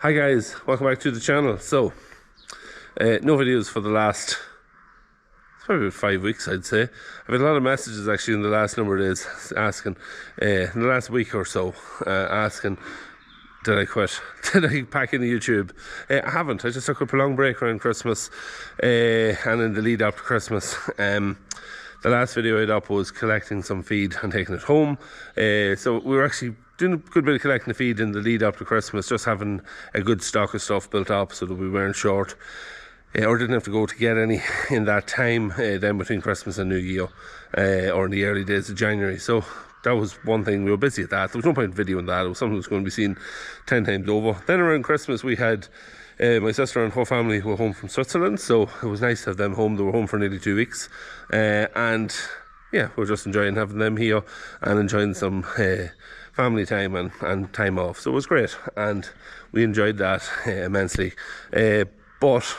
Hi guys, welcome back to the channel. So, no videos for the last, it's probably about 5 weeks I'd say. I've had a lot of messages actually in the last number of days asking, in the last week or so, asking, did I quit? Did I pack into YouTube? I haven't, I just took a prolonged break around Christmas and in the lead up to Christmas. The last video I'd up was collecting some feed and taking it home. So we were actually doing a good bit of collecting the feed in the lead up to Christmas, just having a good stock of stuff built up so that we weren't short or didn't have to go to get any in that time then between Christmas and New Year or in the early days of January. So that was one thing, we were busy at that. There was no point in videoing that, it was something that was going to be seen 10 times over. Then around Christmas we had my sister and her family were home from Switzerland, so it was nice to have them home. They were home for nearly 2 weeks, and yeah, we're just enjoying having them here and enjoying some family time and time off. So it was great, and we enjoyed that immensely. But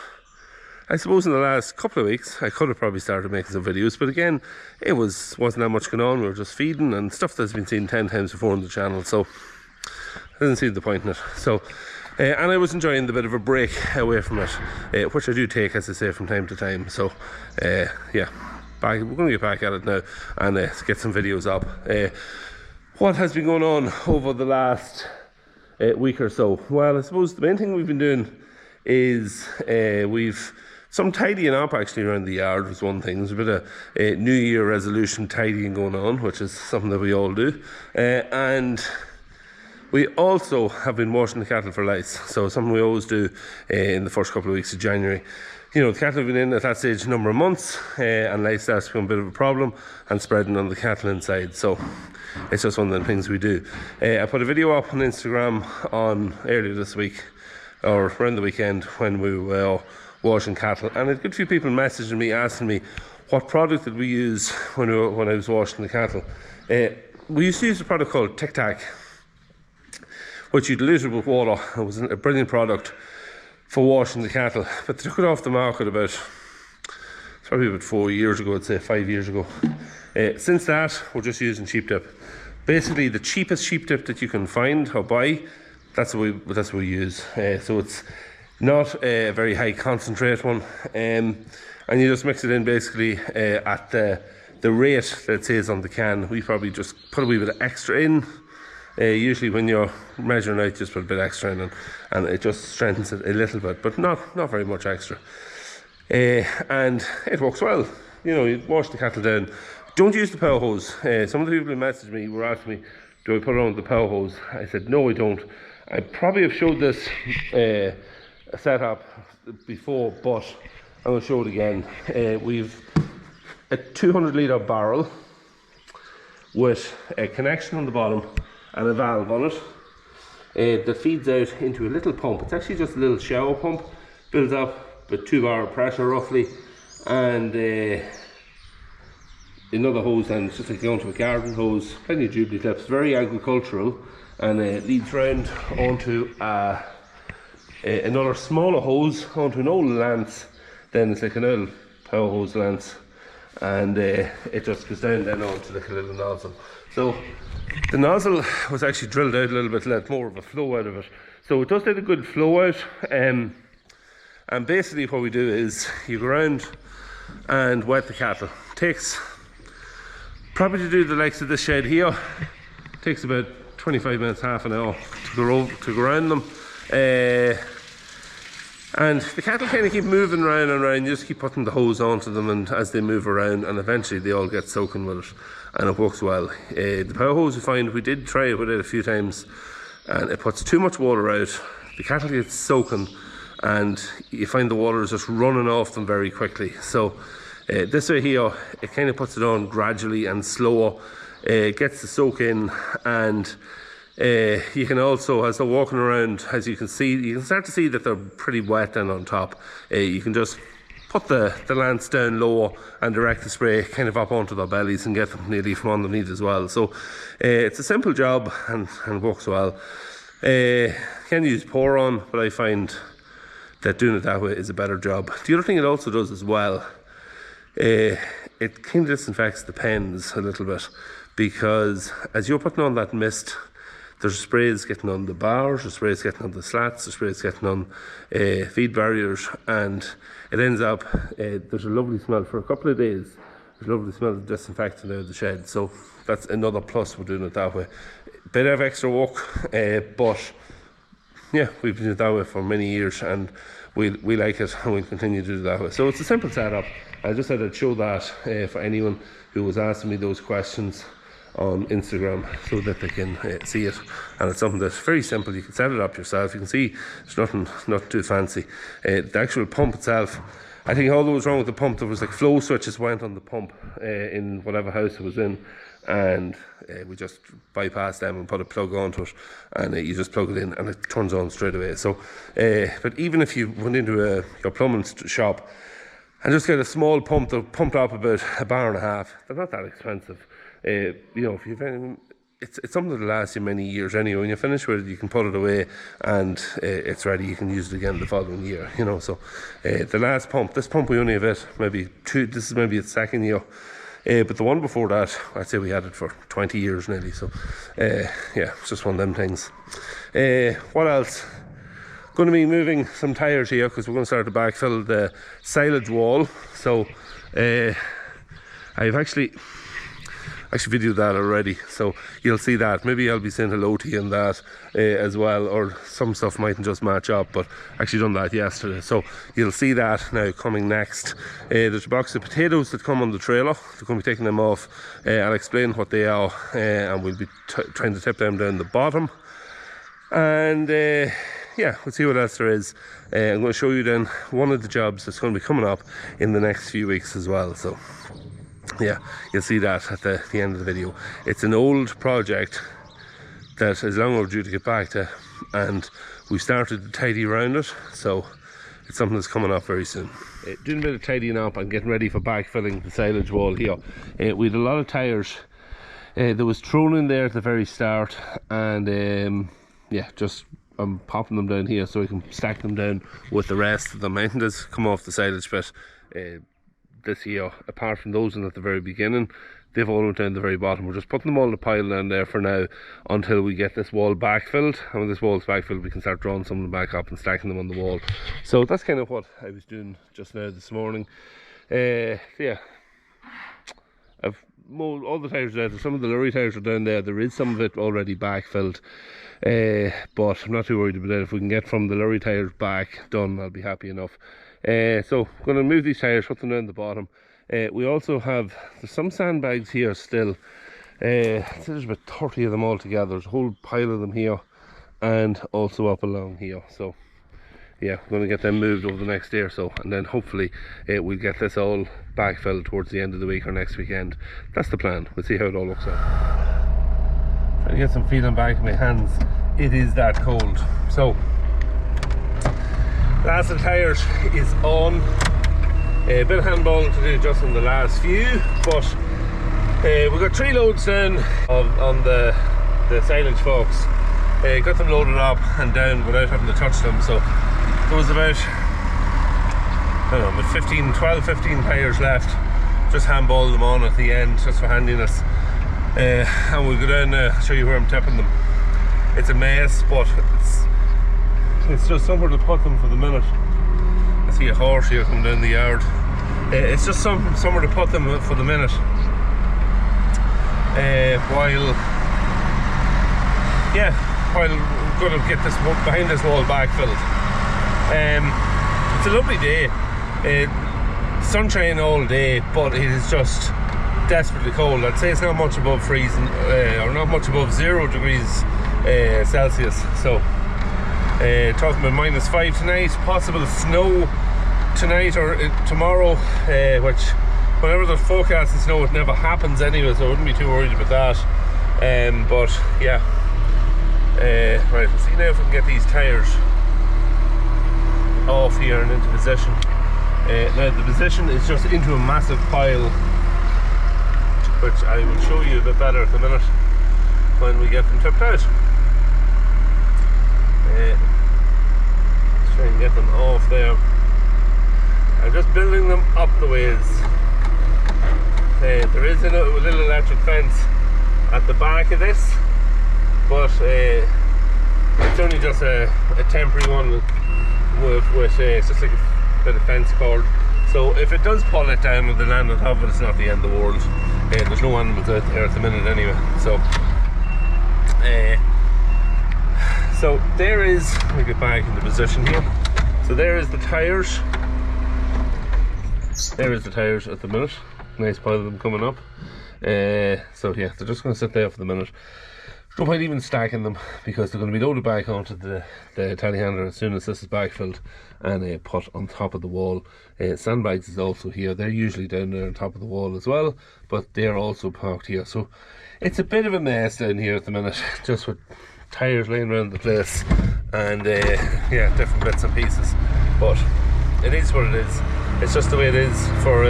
I suppose in the last couple of weeks I could have probably started making some videos, but again, it wasn't that much going on. We were just feeding and stuff that's been seen 10 times before on the channel, so I didn't see the point in it. So and I was enjoying the bit of a break away from it, which I do take, as I say, from time to time. So yeah, we're going to get back at it now and get some videos up. What has been going on over the last week or so? Well, I suppose the main thing we've been doing is we've some tidying up actually around the yard was one thing. There's a bit of New Year resolution tidying going on, which is something that we all do. And we also have been washing the cattle for lice, so something we always do in the first couple of weeks of January. You know, the cattle have been in at that stage a number of months, and lice starts to become a bit of a problem and spreading on the cattle inside. So it's just one of the things we do. I put a video up on Instagram on earlier this week, or around the weekend, when we were washing cattle, and a good few people messaging me asking me what product did we use when I was washing the cattle. We used to use a product called TicToc, which you diluted with water. It was a brilliant product for washing the cattle, but they took it off the market it's probably about 4 years ago, I'd say 5 years ago. Since that, we're just using sheep dip. Basically, the cheapest sheep dip that you can find or buy, that's what we use. So it's not a very high concentrate one, and you just mix it in basically at the rate that it says on the can. We probably just put a wee bit of extra in. Usually when you're measuring out, just put a bit extra in, and it just strengthens it a little bit, but not very much extra. And it works well. You know, you wash the cattle down. Don't use the power hose. Some of the people who messaged me were asking me, do I put it on the power hose? I said, no, I don't. I probably have showed this setup before, but I'm going to show it again. We've a 200 litre barrel with a connection on the bottom and a valve on it that feeds out into a little pump. It's actually just a little shower pump, builds up with 2 bar pressure roughly, and another hose, and it's just like going to a garden hose, plenty of jubilee clips, very agricultural, and it leads round onto another smaller hose, onto an old lance. Then it's like an old power hose lance, and it just goes down then onto like a little nozzle. So the nozzle was actually drilled out a little bit to let more of a flow out of it. So it does let a good flow out, and basically what we do is you go around and wet the cattle. Takes probably, to do the likes of this shed here, takes about 25 minutes, half an hour to go around them. And the cattle kind of keep moving around and around. You just keep putting the hose onto them, and as they move around, and eventually they all get soaking with it, and it works well. The power hose, we find, we did try it with it a few times, and it puts too much water out. The cattle get soaking, and you find the water is just running off them very quickly. So this way here, it kind of puts it on gradually and slower, gets the soak in, and you can also, as they're walking around, as you can see, you can start to see that they're pretty wet then on top. You can just put the lance down lower and direct the spray kind of up onto their bellies and get them nearly from underneath as well. So it's a simple job and works well. You can use pour on, but I find that doing it that way is a better job. The other thing it also does as well, it kind of disinfects the pens a little bit, because as you're putting on that mist, there's sprays getting on the bars, there's sprays getting on the slats, there's sprays getting on feed barriers, and it ends up, there's a lovely smell for a couple of days. There's a lovely smell of disinfectant out of the shed, so that's another plus for doing it that way. Bit of extra work, but yeah, we've been doing it that way for many years, and we like it, and we'll continue to do it that way. So it's a simple setup. I just said I'd show that for anyone who was asking me those questions on Instagram, so that they can see it. And it's something that's very simple. You can set it up yourself. You can see there's nothing too fancy. The actual pump itself, I think all that was wrong with the pump, there was like flow switches went on the pump in whatever house it was in, and we just bypassed them and put a plug onto it, and you just plug it in and it turns on straight away. So but even if you went into your plumbing shop and just get a small pump that pumped up about 1.5 bars, they're not that expensive. You know, if you've it's something that'll last you many years anyway. When you finish with it, you can put it away, and it's ready. You can use it again the following year, you know. So the last pump, this pump we only have it maybe this is maybe its second year, but the one before that, I'd say we had it for 20 years nearly. So yeah, it's just one of them things. What else? Going to be moving some tyres here, because we're going to start to backfill the silage wall. So I've actually videoed that already, so you'll see that. Maybe I'll be saying hello to you in that as well, or some stuff mightn't just match up, but actually done that yesterday, so you'll see that now coming next. There's a box of potatoes that come on the trailer. They're going to be taking them off. I'll explain what they are, and we'll be trying to tip them down the bottom, and yeah, we'll see what else there is. I'm going to show you then one of the jobs that's going to be coming up in the next few weeks as well. So yeah, you'll see that at the end of the video. It's an old project that is long overdue to get back to, and we've started to tidy around it, so it's something that's coming up very soon. Doing a bit of tidying up and getting ready for backfilling the silage wall here. We had a lot of tyres that was thrown in there at the very start, and yeah, just I'm popping them down here so we can stack them down with the rest of them. Anything that's come off the silage bit this year, apart from those in at the very beginning, they've all went down the very bottom. We're just putting them all in a pile down there for now until we get this wall backfilled, and when this wall's backfilled we can start drawing some of them back up and stacking them on the wall. So that's kind of what I was doing just now this morning. Yeah, I've mowed all the tyres there. Some of the lorry tyres are down there. There is some of it already backfilled, but I'm not too worried about that. If we can get from the lorry tyres back done, I'll be happy enough. So I'm going to move these tyres, put them down the bottom. We also have, there's some sandbags here still. There's about 30 of them all together. There's a whole pile of them here, and also up along here. So yeah, we're going to get them moved over the next day or so, and then hopefully we'll get this all backfilled towards the end of the week or next weekend. That's the plan. We'll see how it all looks out. Trying to get some feeling back in my hands. It is that cold. So last of the tyres is on. A bit of handballing to do just on the last few, but we got 3 loads down on the silage forks. Got them loaded up and down without having to touch them. So there was about, I don't know, about 12, 15 tyres left. Just handballed them on at the end just for handiness. And we'll go down there, show you where I'm tipping them. It's a mess, but it's just somewhere to put them for the minute. I see a horse here coming down the yard. It's just somewhere to put them for the minute, while we're going to get this behind this wall backfilled. It's a lovely day, sunshine all day, but it is just desperately cold. I'd say it's not much above freezing, or not much above 0 degrees Celsius. So talking about -5 tonight, possible snow tonight or tomorrow, which whenever there's forecast of snow, it never happens anyway, so I wouldn't be too worried about that. But yeah, right, we'll see now if we can get these tyres off here and into position. Now the position is just into a massive pile, which I will show you a bit better at the minute when we get them tipped out. Let's try and get them off there. I'm just building them up the ways. There is a little electric fence at the back of this, but it's only just a temporary one with it's just like a bit of fence cord. So if it does pull it down and they land on top of it, it's not the end of the world. There's no animals out there at the minute anyway. So there is, let me get back into position here. So there is the tyres. There is the tyres at the minute. Nice pile of them coming up. So yeah, they're just going to sit there for the minute. No point even stacking them because they're going to be loaded back onto the telehandler as soon as this is backfilled and put on top of the wall. Sandbags is also here. They're usually down there on top of the wall as well, but they're also parked here. So it's a bit of a mess down here at the minute, just with tyres laying around the place and yeah, different bits and pieces. But it is what it is. It's just the way it is for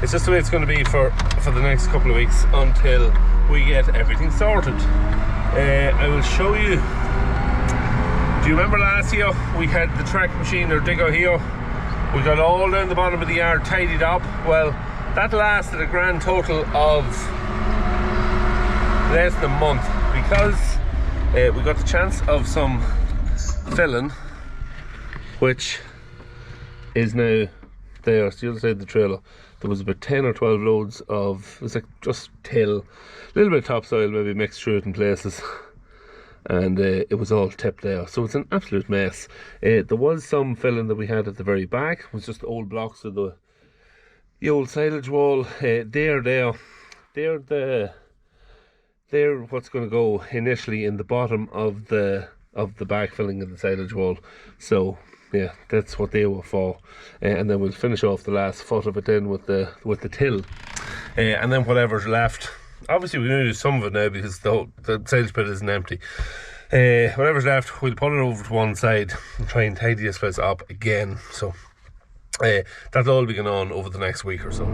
it's just the way it's going to be for the next couple of weeks until we get everything sorted. I will show you. Do you remember last year we had the track machine or digger here? We got all down the bottom of the yard tidied up. Well, that lasted a grand total of less than a month because we got the chance of some filling, which is now there. It's the other side of the trailer. There was about 10 or 12 loads of, it was like just till, a little bit of topsoil maybe mixed through it in places, and it was all tipped there. So it's an absolute mess. There was some filling that we had at the very back. It was just old blocks of the old silage wall. They're what's going to go initially in the bottom of the backfilling of the silage wall. So yeah, that's what they were for, and then we'll finish off the last foot of it then with the till, and then whatever's left. Obviously we're going to do some of it now because the silage pit isn't empty. Whatever's left, we'll put it over to one side and try and tidy this place up again. So that'll all be going on over the next week or so.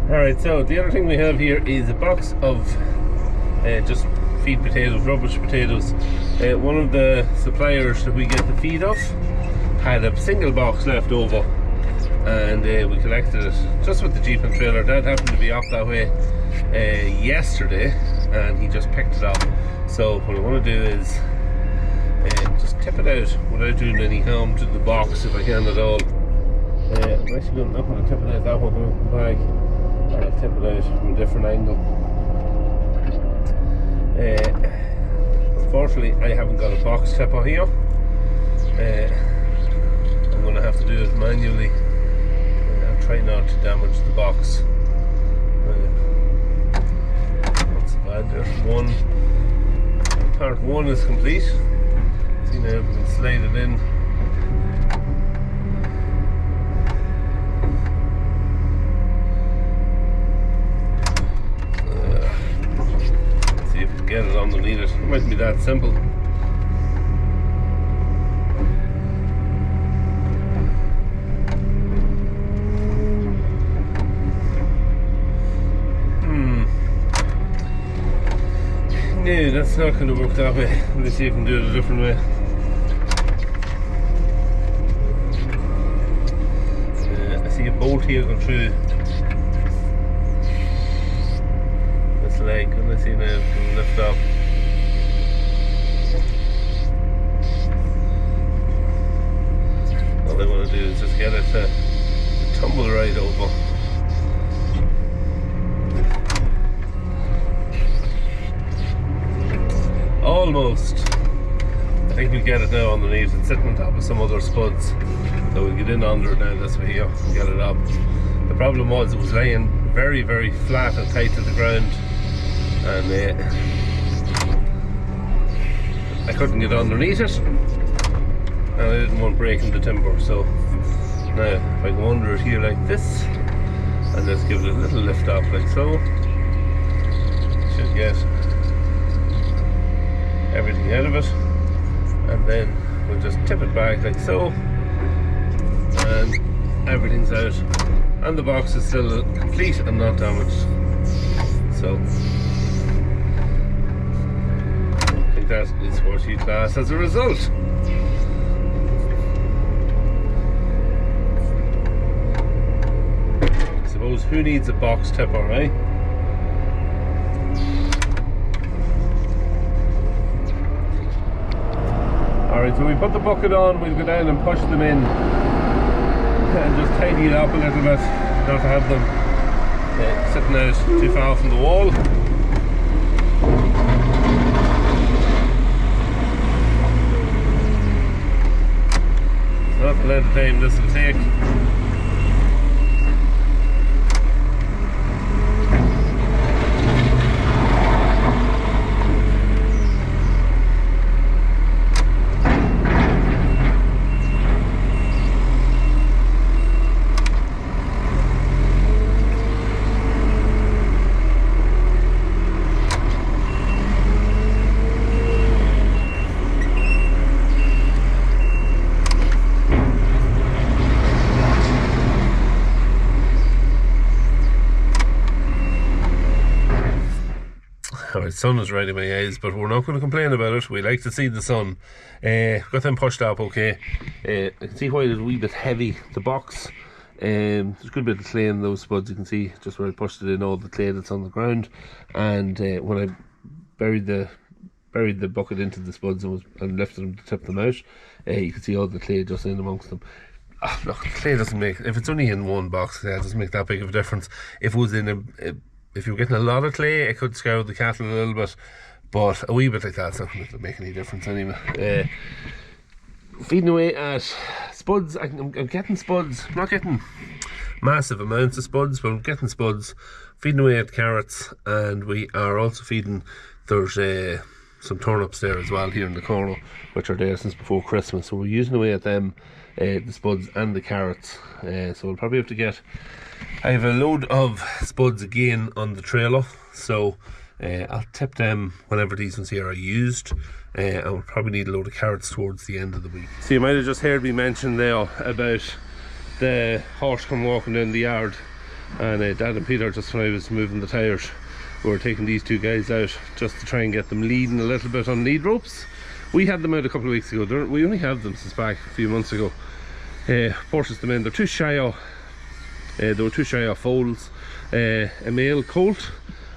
Alright, so the other thing we have here is a box of just feed potatoes, rubbish potatoes. One of the suppliers that we get the feed off had a single box left over, and we collected it just with the Jeep and trailer. Dad happened to be off that way yesterday and he just picked it up. So what I want to do is just tip it out without doing any harm to the box if I can at all. I'm actually not going to tip it out that way, I'm going to come back. I'll tip it out from a different angle. Unfortunately, I haven't got a box tipper here. I'm going to have to do it manually. I'll try not to damage the box. Not so bad. There's one. Part one is complete. See now we can slide it in. Get it underneath it. It mightn't be that simple. No, that's not going to work that way. Let's see if we can do it a different way. I see a bolt here going through this leg, and let's see now if we can lift up. All I want to do is just get it to tumble right over. think we'll get it now underneath. It's sitting on top of some other spuds, so we'll get in under it now this way here and get it up. The problem was it was laying very, very flat and tight to the ground, and I couldn't get underneath it, and I didn't want breaking the timber. So now if I go under it here like this and just give it a little lift up like so, should get everything out of it, and then we'll just tip it back like so, and everything's out, and the box is still complete and not damaged. So I think that is what you class as a result. I suppose who needs a box tipper, right? Alright, so we put the bucket on, we'll go down and push them in and just tidy it up a little bit, not to have them sitting out too far from the wall. So that's the length of time this will take. Alright, sun is right in my eyes, but we're not going to complain about it. We like to see the sun. Got them pushed up okay. I can see why it's a wee bit heavy, the box. There's a good bit of clay in those spuds. You can see just where I pushed it in, all the clay that's on the ground. And when I buried the bucket into the spuds and lifted them to tip them out, you can see all the clay just in amongst them. Look, clay doesn't make, if it's only in one box, it doesn't make that big of a difference. If it was in if you were getting a lot of clay, it could scour the cattle a little bit, but a wee bit like that's not going to make any difference anyway. Feeding away at spuds, I'm getting spuds. I'm not getting massive amounts of spuds, but I'm getting spuds. Feeding away at carrots, and we are also feeding, there's some turnips there as well here in the corner, which are there since before Christmas, so we're using away at them, the spuds and the carrots. So we'll probably have to get, I have a load of spuds again on the trailer, so I'll tip them whenever these ones here are used. And we'll probably need a load of carrots towards the end of the week. So you might have just heard me mention there about the horse come walking down the yard, and Dad and Peter, just when I was moving the tyres, we were taking these two guys out just to try and get them leading a little bit on lead ropes. We had them out a couple of weeks ago. We only have them since back a few months ago. Purchased them in. They're too shy of, they were too shy of foals. A male colt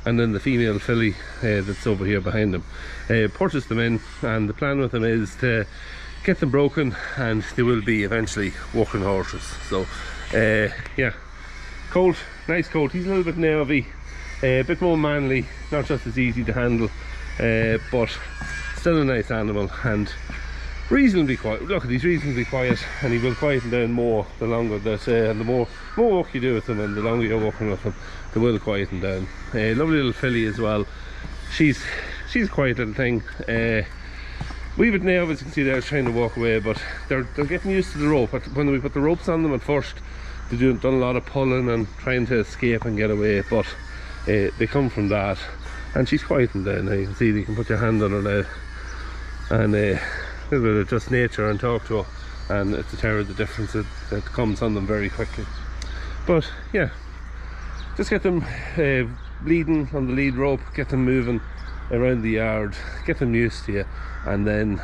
and then the female filly that's over here behind them. Purchased them in, and the plan with them is to get them broken, and they will be eventually working horses. So yeah, colt, nice colt. He's a little bit nervy, a bit more manly, not just as easy to handle, but still a nice animal and reasonably quiet. Look, he's reasonably quiet, and he will quieten down more the longer that and the more work you do with them, and the longer you're working with them, they will quieten down. Lovely little filly as well. She's a quiet little thing. Wee bit nervous, as you can see there, trying to walk away, but they're getting used to the rope. When we put the ropes on them at first, they've done a lot of pulling and trying to escape and get away, but they come from that, and she's quieting down. Now you can see, you can put your hand on her now, and a little bit of just nature and talk to her, and it's a terror the difference that comes on them very quickly. But yeah, just get them bleeding on the lead rope, get them moving around the yard, get them used to you, and then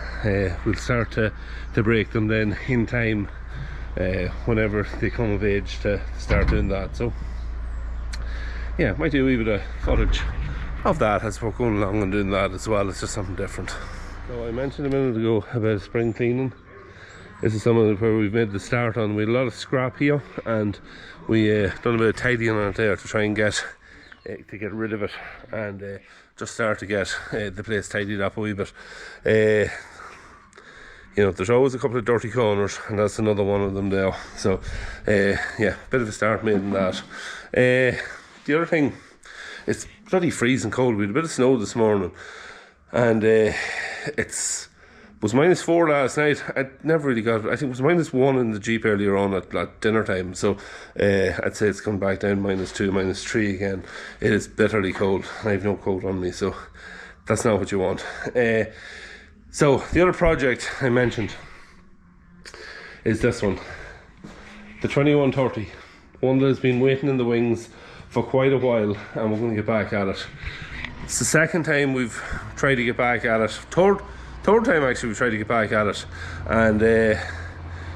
we'll start to break them then in time, whenever they come of age to start doing that. So yeah, might do a wee bit of footage of that as we're going along and doing that as well. It's just something different. So I mentioned a minute ago about spring cleaning. This is something where we've made the start on. We had a lot of scrap here, and we done a bit of tidying on it there to try and get rid of it, and just start to get the place tidied up a wee bit. you know, there's always a couple of dirty corners, and that's another one of them there. So yeah, bit of a start made in that. The other thing, it's bloody freezing cold. We had a bit of snow this morning, and it was -4 last night. I never really got it. I think it was -1 in the Jeep earlier on at dinner time. So I'd say it's come back down -2, -3 again. It is bitterly cold. I have no coat on me, so that's not what you want. So the other project I mentioned is this one, the 2130, one that has been waiting in the wings for quite a while, and we're going to get back at it. It's the second time we've tried to get back at it. Third time actually we tried to get back at it, and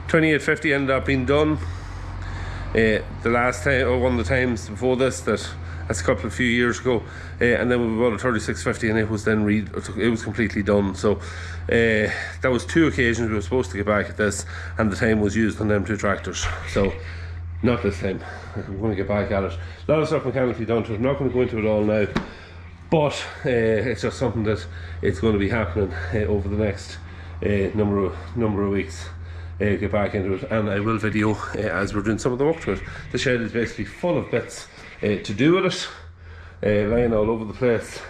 2850 ended up being done. The last time, or one of the times before this, that's a few years ago, and then we bought a 3650, and it was then it was completely done. So that was 2 occasions we were supposed to get back at this, and the time was used on them 2 tractors. So not this time. We're going to get back at it. A lot of stuff mechanically done to it. I'm not going to go into it all now, but it's just something that it's going to be happening over the next number of weeks. Get back into it, and I will video as we're doing some of the work to it. The shed is basically full of bits to do with it, lying all over the place.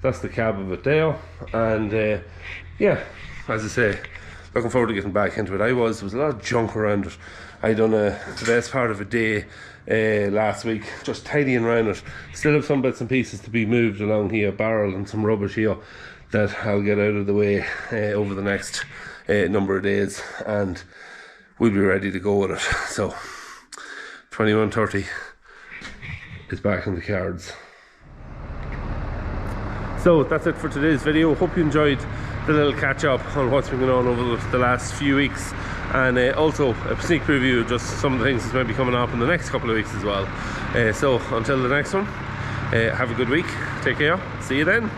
That's the cab of it there, and yeah, as I say, looking forward to getting back into it. There was a lot of junk around it. I done the best part of a day last week just tidying around it. Still have some bits and pieces to be moved along here, barrel and some rubbish here that I'll get out of the way over the next number of days, and we'll be ready to go with it. So 2130 is back in the cards. So that's it for today's video. Hope you enjoyed the little catch up on what's been going on over the last few weeks, and also a sneak preview of just some of the things that's maybe coming up in the next couple of weeks as well. So until the next one, have a good week, take care, see you then.